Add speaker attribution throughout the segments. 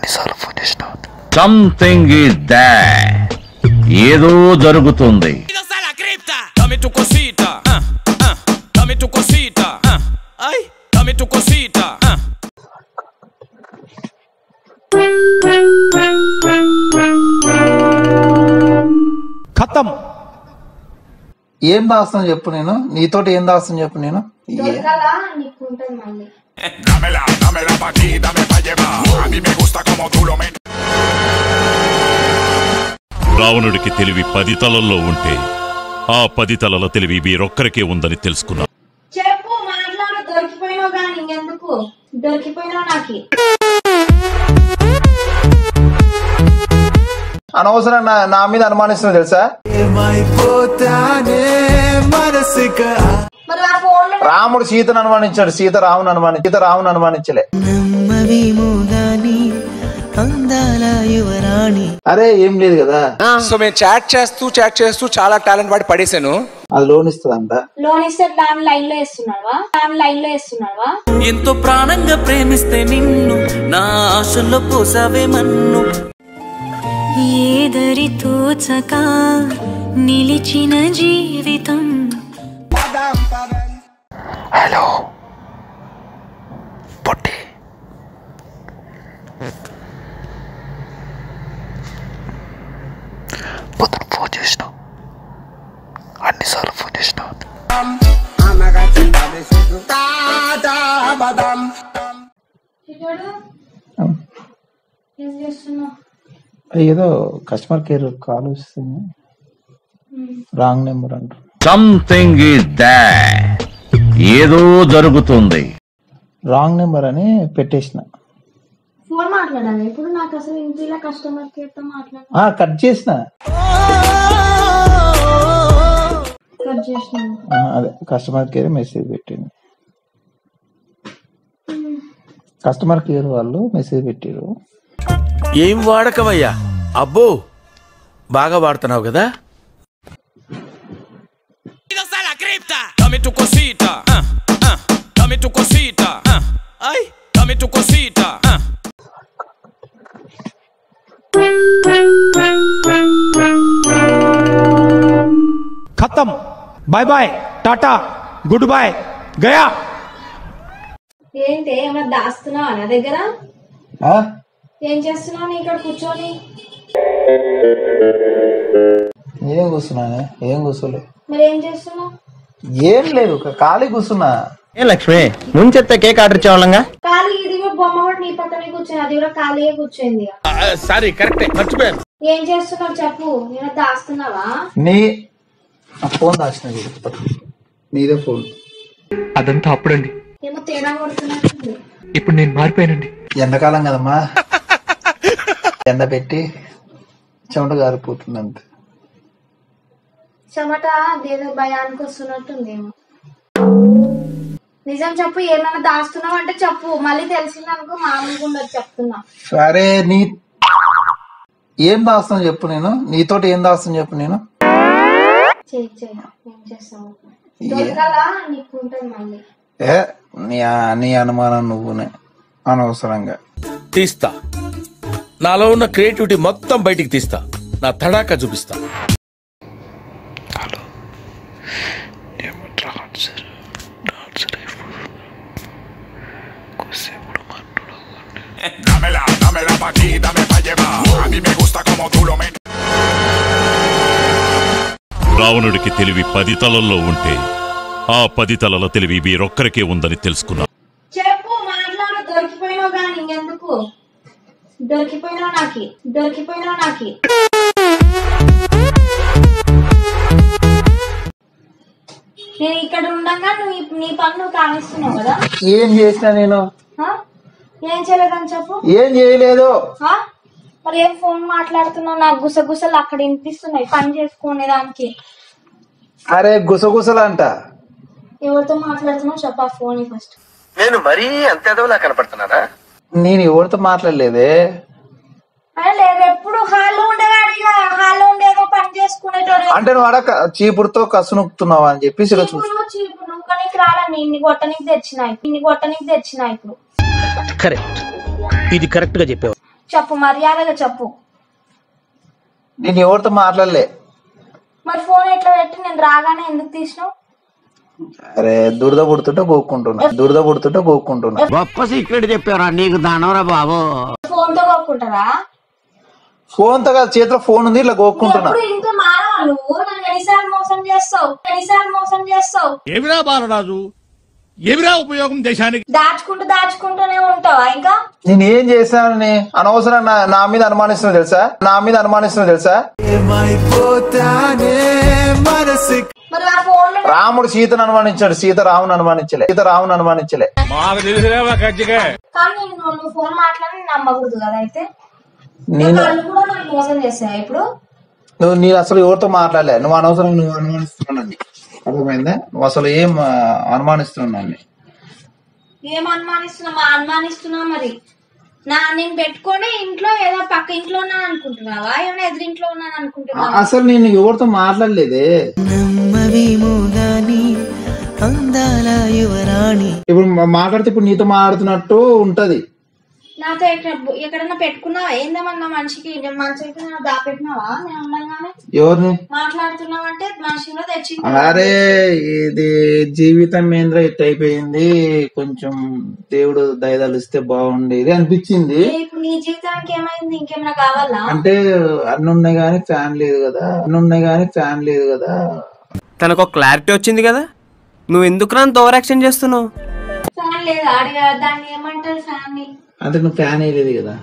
Speaker 1: అన్నిసార్లు ఫోన్ చేసిన
Speaker 2: something is there, ఏదో జరుగుతుంది.
Speaker 3: ఖతం.
Speaker 1: ఏం దాస్తాను చెప్పు, నేను నీతోటి ఏం దాస్తాను చెప్పు. నేను
Speaker 4: రావణుడికి తెలివి 10 తలల్లో ఉంటే ఆ 10 తలల తెలివి వీరొక్కరికే ఉందని తెలుసుకున్నా.
Speaker 5: చెప్పు, మాట్లాడు. దొరికిపోయినావు కానీ ఇంకెందుకు దొరికిపోయినావు? నాకు
Speaker 1: అనవసరం నా మీద అనుమానిస్తున్నా తెలుసా. రాముడు సీతను అనుమానించాడు, సీత రామును అనుమానించలే. అరే ఏం లేదు కదా.
Speaker 6: సో మేము చాట్ చేస్తూ చాలా టాలెంట్ వాడి పడేసాను.
Speaker 1: అది లోన్ ఇస్తుందంట.
Speaker 5: లోన్ ఇస్తే లైన్ లో వేస్తున్నావా?
Speaker 7: ఎంతో ప్రాణంగా ప్రేమిస్తే నిన్ను నా ఆశల్లో పోసావే మన్ను. ఏదరి తోచక నిలిచిన జీవితం.
Speaker 1: హలో పొట్టి, పొద్దున ఫోన్ చేసినావు, అన్నిసార్లు ఫోన్ చేసినావు. ఏదో కస్టమర్ కేర్ కాల్ వస్తుంది, రాంగ్ నెంబర్ అంటారు.
Speaker 2: సంథింగ్ ఈజ్ దేర్, ఏదో జరుగుతుంది.
Speaker 1: రాంగ్ నెంబర్ అని పెట్టేసిన.
Speaker 5: ఫోన్ మాట్లాడాలి ఇప్పుడు. నాకు అసలు ఇంటిలో కస్టమర్ కేర్ తో మాట్లాడాలి.
Speaker 1: కట్ చేసిన. అదే కస్టమర్ కేర్ మెసేజ్ పెట్టింది. కస్టమర్ కేర్ వాళ్ళు మెసేజ్ పెట్టారు.
Speaker 7: ఏం వాడకమయ్యా, అబ్బో బాగా వాడుతున్నావు కదా.
Speaker 3: ఖతం. బాయ్ బాయ్, టాటా, గుడ్ బాయ్, గయా.
Speaker 5: ఏంటి ఏమన్నా దాస్తున్నావా నా దగ్గర? ఏం చేస్తున్నావు ఇక్కడ కూర్చొని?
Speaker 1: ఏం కూర్చున్నానే? ఏం కూర్చోలే.
Speaker 5: మరి ఏం చేస్తున్నావు?
Speaker 1: ఏం లేదు, ఖాళీ కూర్చున్నా.
Speaker 6: ఏ లక్ష్మి, ముంచెత్తే కేక్ ఆర్డర్ ఇచ్చేవాళ్ళంగా.
Speaker 5: ఖాళీ ఇది కూడా బొమ్మ కూడా నీ పక్కనే కూర్చొని, అది కూడా ఖాళీగా కూర్చోయింది.
Speaker 6: సారీ, కరెక్టే, మర్చిపోయాను.
Speaker 5: ఏం చేస్తున్నావు చెప్పు. నేను దాస్తున్నావా?
Speaker 1: నీ ఫోన్ దాచిన, నీదే ఫోన్.
Speaker 3: అదంతా అప్పుడండి,
Speaker 5: ఏమో తేడా కొడుతున్నట్టుంది.
Speaker 3: ఇప్పుడు నేను మారిపోయానండి.
Speaker 1: ఎండాకాలం కదమ్మా, ఎండ పెట్టి చెమట గారిపోతుంది అంతే.
Speaker 5: చెమట అదేదో భయానికి వస్తున్నట్టుందేమో. నిజం చెప్పు, ఏమైనా దాస్తున్నావు అంటే చెప్పు. మళ్ళీ తెలిసిందనుకో మామూలుగా ఉండదు చెప్తున్నా.
Speaker 1: సరే, నీ ఏం దాస్తాను చెప్పు. నేను నీతోటి ఏం దాస్తాను చెప్పు. నేను
Speaker 5: చెయ్యి ఏం చేస్తావు? దొరకాలా నీకు ఉంటుంది మళ్ళీ.
Speaker 1: నీ అనుమానం నువ్వునే అనవసరంగా
Speaker 7: తీస్తా. నాలో ఉన్న క్రియేటివిటీ మొత్తం బయటికి తీస్తా. నా తడాకా చూపిస్తా.
Speaker 4: రావణుడికి తెలివి 10 తలల్లో ఉంటే ఆ 10 తలల తెలివి వీరొక్కరికే ఉందని తెలుసుకున్నా.
Speaker 5: చెప్పు, మాట్లాడు. దొరికిపోయినావు కానీ ఇంకెందుకు దొరికిపోయినావు? నాకు నేను ఇక్కడ ఉండగా నీ పని నువ్వు కానిస్తున్నావు కదా.
Speaker 1: ఏం చేసినా నేను?
Speaker 5: ఏం చేయలేదని చెప్పు.
Speaker 1: ఏం చేయలేదు.
Speaker 5: మరి ఏం ఫోన్ మాట్లాడుతున్నావు? నాకు గుసగుసలు అక్కడ వినిపిస్తున్నాయి పని చేసుకునే దానికి.
Speaker 1: అరే గుసగుసలు అంట.
Speaker 5: ఎవరితో మాట్లాడుతున్నావు చెప్పు. ఆ ఫోన్ ఫస్ట్.
Speaker 6: నేను మరీ అంత ఎదవలా కనపడుతున్నానా?
Speaker 1: నేను ఎవరితో మాట్లాడలేదే.
Speaker 5: లేదు, ఎప్పుడు హాల్లో ఉండేవాడు. హాల్లో ఉండేదో పని చేసుకునేటోడు.
Speaker 1: అంటే నువ్వు అడ చీపుడుతో కసు నొక్కుతున్నావా అని చెప్పి
Speaker 5: చీపుడు నువ్వు నీకు రాలా. నిన్ను కొట్టనికి తెచ్చినా ఇప్పుడు.
Speaker 7: కరెక్ట్, ఇది కరెక్ట్ గా చెప్పావు.
Speaker 5: చెప్పు, మర్యాదగా చెప్పు.
Speaker 1: నేను ఎవరితో మాట్లాడలే.
Speaker 5: మరి ఫోన్ ఎట్లా పెట్టి నేను రాగానే ఎందుకు తీసినావు?
Speaker 1: అరే దురద పుడుతుంటే గోక్కుంటున్నా.
Speaker 8: గొప్ప సీక్రెట్ చెప్పారా నీకు దానవరా బాబు.
Speaker 5: ఫోన్ తో కొట్టుకుంటారా?
Speaker 1: ఫోన్ తో కాదు, చేతిలో ఫోన్ ఉంది, ఇట్లా గోక్కుంటున్నా.
Speaker 5: ఎప్పుడు ఇంట్లో మానవా నువ్వు? నన్ను ఎన్నిసార్లు మోసం చేస్తావు?
Speaker 3: ఏమిరా బాలరాజు, ఏమిరా ఉపయోగం దేశానికి?
Speaker 5: దాచుకుంటూనే ఉంటావా ఇంకా?
Speaker 1: నేను ఏం చేశానని అనవసరం నా మీద అనుమానిస్తున్నావు తెలుసా?
Speaker 5: మరి ఆ ఫోన్
Speaker 1: రాముడు సీతను అనుమానించాడు, సీత రాముని అనుమానించలే.
Speaker 5: కానీ నువ్వు ఫోన్ మాట్లాడి నమ్మకూడదు కదా. అయితే
Speaker 1: నేను
Speaker 5: కూడా నాకు మోసం చేస్తావా ఇప్పుడు?
Speaker 1: నేను అసలు ఎవరితో మాట్లాడలే. నువ్వు అనవసరం అనుమానిస్తున్నాను, అర్థమైందా? నువ్వు అసలు ఏం అనుమానిస్తున్నాను?
Speaker 5: ఏం అనుమానిస్తున్నావు? మరి నేను పెట్టుకొని ఇంట్లో ఏదో పక్క ఇంట్లో ఉన్నాను అనుకుంటున్నావా? ఏమైనా ఎదురింట్లో ఉన్నాను అనుకుంటున్నావా?
Speaker 1: అసలు నేను ఎవరితో మాట్లాడలేదే. ఇప్పుడు మాట్లాడితే ఇప్పుడు నీతో మాట్లాడుతున్నట్టు ఉంటది.
Speaker 5: నాతో ఎక్కడన్నా పెట్టుకున్నావా? ఏందమన్నా మనిషికి మనసుకి దాపెట్టినావా? నేను ఉండగానే
Speaker 1: ఎవరిని
Speaker 5: మాట్లాడుతున్నావు అంటే మనిషిలో తెచ్చి.
Speaker 1: అరే ఇది జీవితం ఏంద్ర ఇట్ అయిపోయింది, కొంచెం దేవుడు దయదలిస్తే బాగుండేది అనిపించింది.
Speaker 5: ఇప్పుడు నీ జీవితానికి ఏమైంది? ఇంకేమైనా కావాలా?
Speaker 1: అంటే అన్ని ఉన్నాయి కానీ ఫ్యాన్ లేదు కదా.
Speaker 9: తనకు ఒక క్లారిటీ వచ్చింది కదా, నువ్వు ఎందుకు అంత ఓవర్ యాక్షన్ చేస్తున్నావు?
Speaker 5: ఫ్యాన్ లేదా? అడిగా దాన్ని ఏమంటారు? ఫ్యాన్ ని.
Speaker 1: అంటే నువ్వు ఫ్యాన్ వేయలేదు కదా.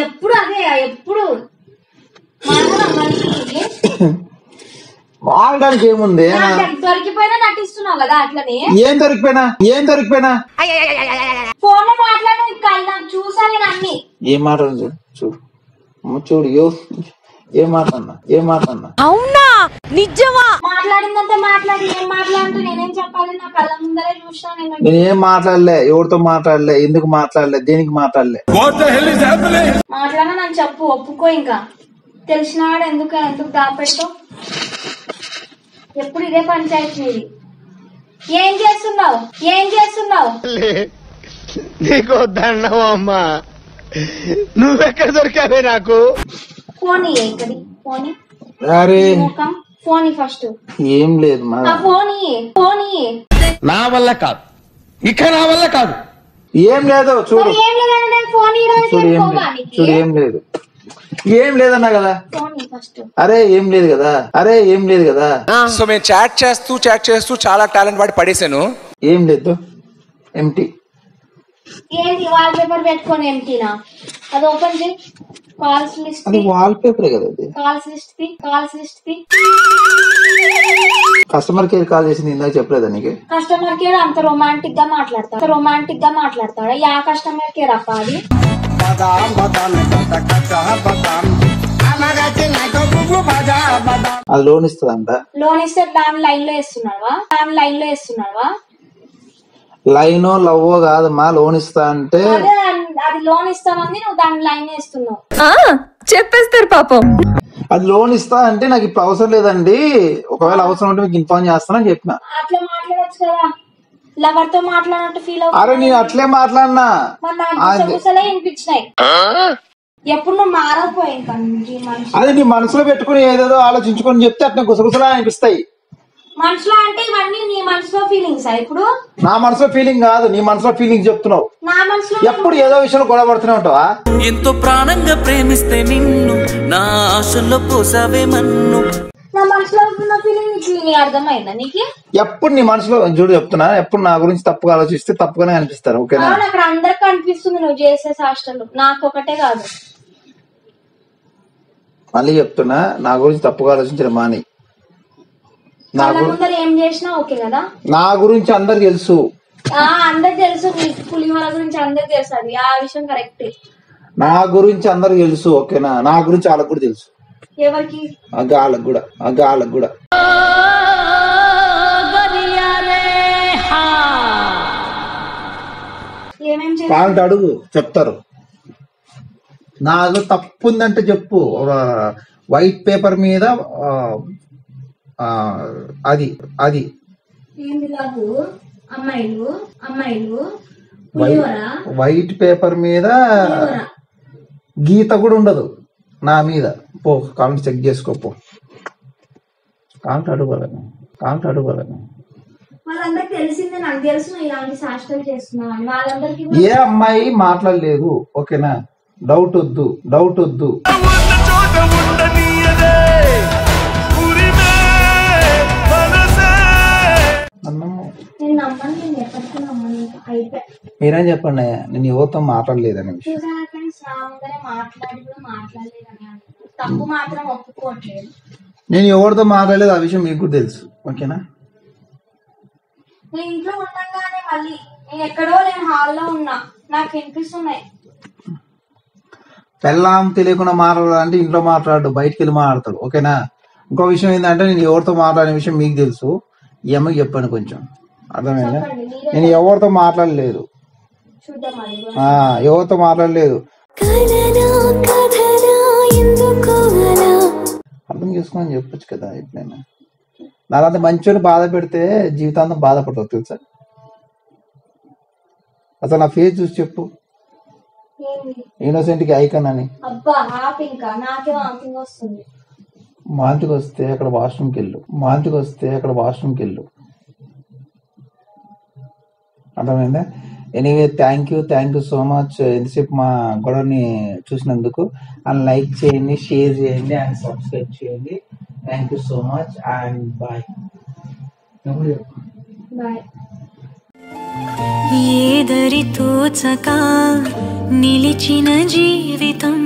Speaker 5: ఎప్పుడు అదే ఎప్పుడు
Speaker 1: వాడడానికి ఏముంది?
Speaker 5: దొరికిపోయినా నటిస్తున్నావు కదా అట్లనే.
Speaker 1: ఏం దొరికిపోయినా
Speaker 5: ఫోన్ లో మాట్లాడిన చూసా నేను అన్ని.
Speaker 1: ఏం మాట్లాడు చూడు ఏం మాట్లాడినా
Speaker 10: అవునా? నిజమా?
Speaker 5: మాట్లాడిందంతా మాట్లాడి ఏం మాట్లాడుతూ నేనేం చెప్పాలి? నా కళ్ళ ముందరే చూసా.
Speaker 1: నేను ఏం మాట్లాడలే, ఎవరితో మాట్లాడలే, ఎందుకు మాట్లాడలే, దేనికి మాట్లాడలే.
Speaker 5: మాట్లాడినా నన్ను చెప్పు, ఒప్పుకో. ఇంకా తెలిసినాడు ఎందుకు దాపెట్టావు? ఎప్పుడు ఇదే పంచాయతీ మీది. ఏం చేస్తున్నావు?
Speaker 8: నీకు దండం అమ్మా, నువ్వెక్కడ దొరికావే నాకు?
Speaker 5: ఫోన్ ఇక్కడి ఫోన్.
Speaker 1: అరే
Speaker 5: ఫోన్ ఫస్ట్.
Speaker 1: ఏం లేదు మా
Speaker 5: ఫోన్
Speaker 7: నా వల్ల కాదు, ఇక నా వల్ల కాదు.
Speaker 1: ఏం లేదు చూడు. ఏం లేదన్నా కదా. అరే ఏం లేదు కదా.
Speaker 6: సో మేము చాట్ చేస్తూ చాలా టాలెంట్ వాడి పడేసాను.
Speaker 1: ఏం లేదు, ఎంటీ.
Speaker 5: ఏంటి వాల్ పేపర్ పెట్టుకొని ఎంటీనా? అది ఓపెన్ చేయి. Calls list.
Speaker 1: అది వాల్ పేపరే కదా. అది
Speaker 5: calls list.
Speaker 1: Customer care call చేసింది, ఇందాక చెప్పలేదా నీకు?
Speaker 5: కస్టమర్ కేర్ అంత రొమాంటిక్ గా మాట్లాడతాడా? యా కస్టమర్ కేర్ అప్ప అది?
Speaker 1: అది లోన్ ఇస్తుందంట.
Speaker 5: లోన్ ఇస్తే దాని లైన్ లో వేస్తున్నావా?
Speaker 1: లైనో లవ్వో కాదమ్మా, లోన్ ఇస్తా అంటే.
Speaker 5: అది లోన్ ఇస్తానంది, నువ్వు దాని లైన్ వేస్తున్నావు.
Speaker 10: చెప్పేస్తారు పాపం.
Speaker 1: అది లోన్ ఇస్తా అంటే నాకు ఇప్పుడు అవసరం లేదండి, ఒకవేళ అవసరం ఉంటే మీకు ఇన్ఫార్మ్ చేస్తానని చెప్పిన.
Speaker 5: అట్లా మాట్లాడచ్చు కదా, లవర్ తో మాట్లాడినట్టు ఫీల్ అవుతుంది.
Speaker 1: అరే నేను అట్లే మాట్లాడినా,
Speaker 5: వినిపించినాయి. ఎప్పుడు నువ్వు మారకపోయి
Speaker 1: అది నీ మనసులో పెట్టుకుని ఏదేదో ఆలోచించుకొని చెప్తే అట్లా గుసగుసలా అనిపిస్తాయి.
Speaker 5: మనసులో అంటే ఇవన్నీ నీ మనసులో ఫీలింగ్స్. ఇప్పుడు
Speaker 1: నా మనసులో ఫీలింగ్ కాదు, నీ మనసులో ఫీలింగ్ చెప్తున్నావు.
Speaker 5: నా మనసులో
Speaker 1: ఎప్పుడు ఏదో విషయంలో గొడవ పడుతూనే ఉంటావా?
Speaker 11: ఎంతో ప్రాణంగా ప్రేమిస్తే నిన్ను నా ఆశల్లో పోసావే మన్ను.
Speaker 5: నా మనసులో ఉన్న ఫీలింగ్ అర్థమైందా నీకు?
Speaker 1: ఎప్పుడు నీ మనసులో చూడు చెప్తున్నా, ఎప్పుడు నా గురించి తప్పుగా ఆలోచిస్తే తప్పుగానే అనిపిస్తారు. ఓకేనా?
Speaker 5: అక్కడ అందరికి అనిపిస్తుంది నువ్వు చేసే హాస్టల్, నాకు ఒకటే కాదు.
Speaker 1: మళ్ళీ చెప్తున్నా, నా గురించి తప్పుగా ఆలోచించడం మాని.
Speaker 5: ఏం చేసినా ఓకే కదా.
Speaker 1: నా గురించి అందరికి తెలుసు.
Speaker 5: అందరికి తెలుసు, పులిహోర గురించి అందరికి తెలుసు, అది ఆ విషయం కరెక్ట్.
Speaker 1: నా గురించి అందరికి తెలుసు, ఓకేనా? నా గురించి వాళ్ళకు కూడా తెలుసు.
Speaker 5: ఎవరికి?
Speaker 1: వాళ్ళకు కూడా. కాంట అడుగు, చెప్తారు. నాలో తప్పు ఉందంటే చెప్పు. వైట్ పేపర్ మీద అది
Speaker 5: ఏంది లవ్? అమ్మాయిలు అమ్మాయిలు పులిహోర
Speaker 1: వైట్ పేపర్ మీద గీత కూడా ఉండదు నా మీద. పో కామెంట్ చెక్ చేసుకోపో. కామెంట్ అడుగులను
Speaker 5: వాళ్ళందరికి తెలిసిందే, నాకు తెలుసు ఇలాంటి శాస్త్రాలు చేస్తున్నావు అని. వాళ్ళందరికీ
Speaker 1: ఏ అమ్మాయి మాట్లాడలేదు. ఓకేనా, డౌట్ వద్దు.
Speaker 5: నేను నమ్మను, నేను ఎప్పటికీ నమ్మను. అయిపోయి
Speaker 1: మీరేం చెప్పండి, నేను ఎవరితో మాట్లాడలేదని విషయం.
Speaker 5: చూసారా ఫ్రెండ్స్, నా ముందరే మాట్లాడి కూడా మాట్లాడలేదని తప్పు మాత్రం ఒప్పుకోవట్లేదు.
Speaker 1: నేను ఎవరితో మాట్లాడలేదు ఆ విషయం మీకు కూడా తెలుసు. ఓకేనా,
Speaker 5: నేను ఇంట్లో ఉండగానే మళ్ళీ నేను ఎక్కడో నేను హాల్లో ఉన్నా, నాకు వినిపిస్తున్నాయి.
Speaker 1: పెళ్ళాం తెలియకుండా మాట్లాడాలంటే ఇంట్లో మాట్లాడు, బయటికి వెళ్ళి మాట్లాడతాడు. ఓకేనా, ఇంకో విషయం ఏంటంటే నేను ఎవరితో మాట్లాడిన విషయం మీకు తెలుసు. ఈ అమ్మకి చెప్పాను కొంచెం, అర్థమైందా? నేను ఎవరితో మాట్లాడలేదు, ఎవరితో మాట్లాడలేదు. అర్థం చేసుకుని చెప్పొచ్చు కదా. ఎట్లయినా నాదంతా మంచోని బాధ పెడితే జీవితాంతం బాధపడతావు తెలుసా. అసలు నా ఫేస్ చూసి చెప్పు, ఇన్నోసెంట్ కి ఐకన్ అని. మాంతికి వస్తే అక్కడ వాష్రూమ్కి వెళ్ళు. అర్థమైందా? Anyway, thank you so much ఎంతసేపు మా గొడవని చూసినందుకు. అండ్ లైక్ చేయండి, షేర్ చేయండి అండ్ సబ్స్క్రైబ్ చేయండి. Thank you so much and bye.
Speaker 11: ఏదరి తోచక నిలిచిన జీవితం